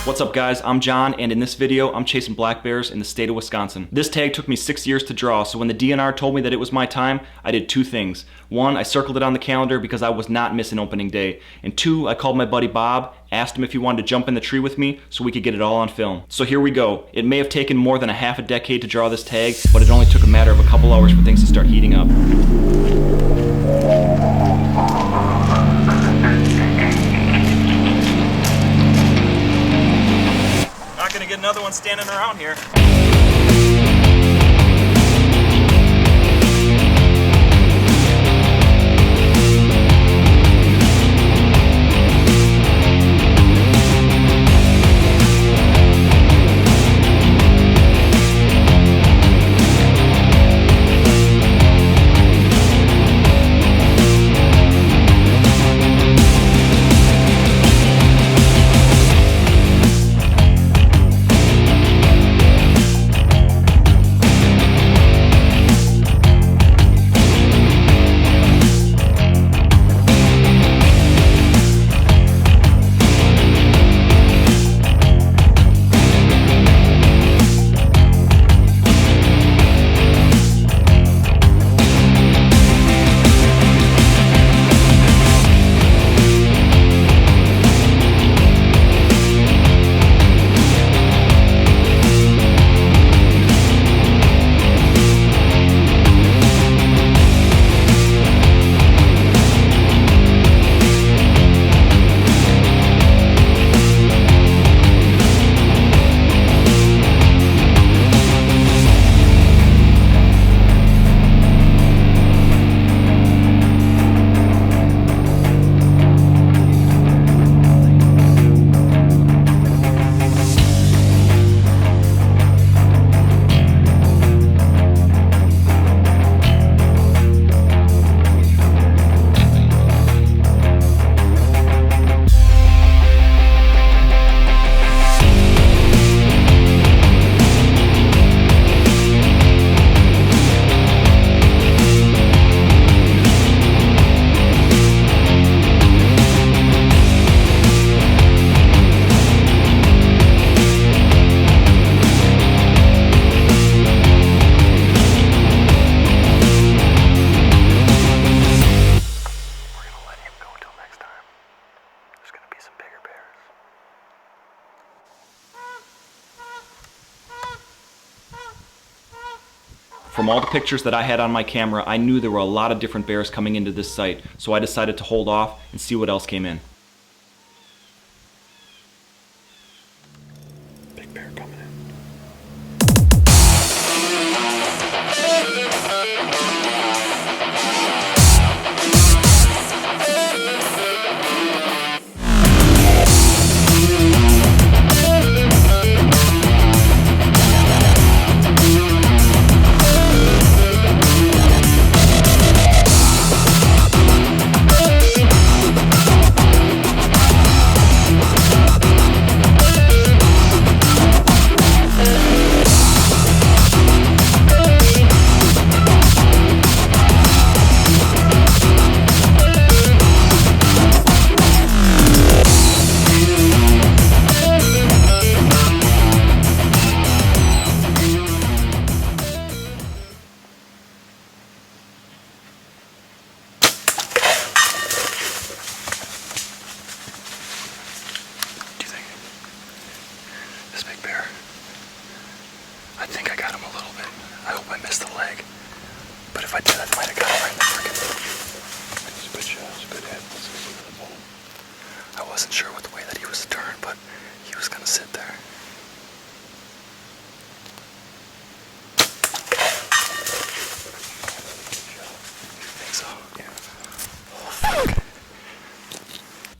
What's up guys, I'm John, and in this video I'm chasing black bears in the state of Wisconsin. This tag took me 6 years to draw, so when the DNR told me that it was my time, I did two things. One, I circled it on the calendar because I was not missing opening day. And two, I called my buddy Bob, asked him if he wanted to jump in the tree with me so we could get it all on film. So here we go. It may have taken more than a half a decade to draw this tag, but it only took a matter of a couple hours for things to start heating up. Gonna get another one standing around here. From all the pictures that I had on my camera, I knew there were a lot of different bears coming into this site, so I decided to hold off and see what else came in. Big bear coming in. This big bear. I think I got him a little bit. I hope I missed the leg. But if I did, I might have got him right in the freaking. It's a good shot. It's a good hit. Let's go to the ball. I wasn't sure with the way that he was turned, but he was gonna sit there. You think so? Yeah. Oh, fuck.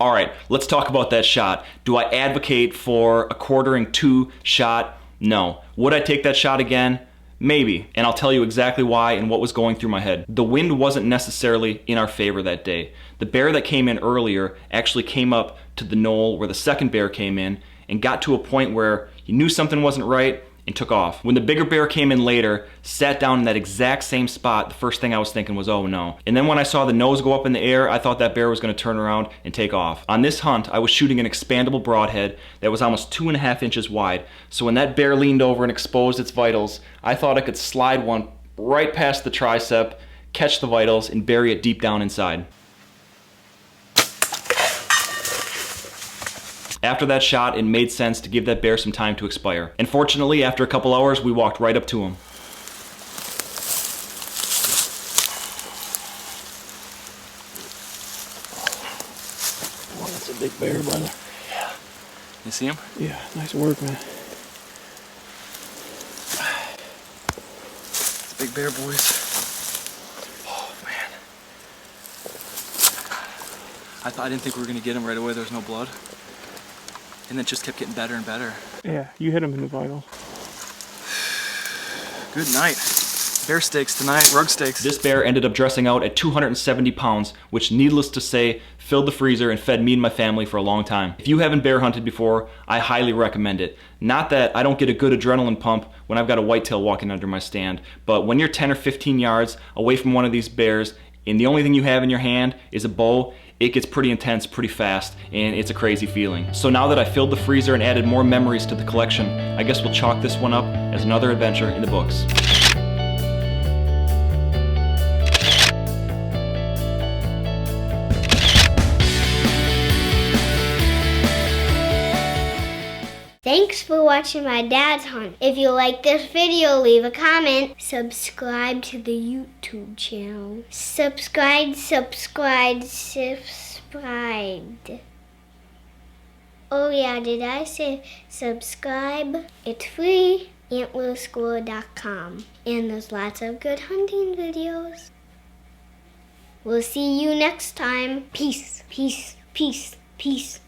All right, let's talk about that shot. Do I advocate for a quartering two shot? No. Would I take that shot again? Maybe, and I'll tell you exactly why and what was going through my head. The wind wasn't necessarily in our favor that day. The bear that came in earlier actually came up to the knoll where the second bear came in and got to a point where he knew something wasn't right and took off. When the bigger bear came in later, sat down in that exact same spot, the first thing I was thinking was, oh no. And then when I saw the nose go up in the air, I thought that bear was going to turn around and take off. On this hunt, I was shooting an expandable broadhead that was almost 2.5 inches wide. So when that bear leaned over and exposed its vitals, I thought I could slide one right past the tricep, catch the vitals, and bury it deep down inside. After that shot, it made sense to give that bear some time to expire. And fortunately, after a couple hours, we walked right up to him. Oh, that's a big bear, brother. Yeah. You see him? Yeah, nice work, man. It's a big bear, boys. Oh, man. I didn't think we were going to get him right away. There was no blood. And it just kept getting better and better. Yeah, you hit him in the vital. Good night. Bear steaks tonight, rug steaks. This bear ended up dressing out at 270 pounds, which needless to say, filled the freezer and fed me and my family for a long time. If you haven't bear hunted before, I highly recommend it. Not that I don't get a good adrenaline pump when I've got a whitetail walking under my stand, but when you're 10 or 15 yards away from one of these bears, and the only thing you have in your hand is a bow, it gets pretty intense pretty fast, and it's a crazy feeling. So now that I filled the freezer and added more memories to the collection, I guess we'll chalk this one up as another adventure in the books. Thanks for watching my dad's hunt. If you like this video, leave a comment. Subscribe to the YouTube channel. Subscribe. Oh yeah, did I say subscribe? It's free. AntlerScore.com. And there's lots of good hunting videos. We'll see you next time. Peace, peace, peace, peace.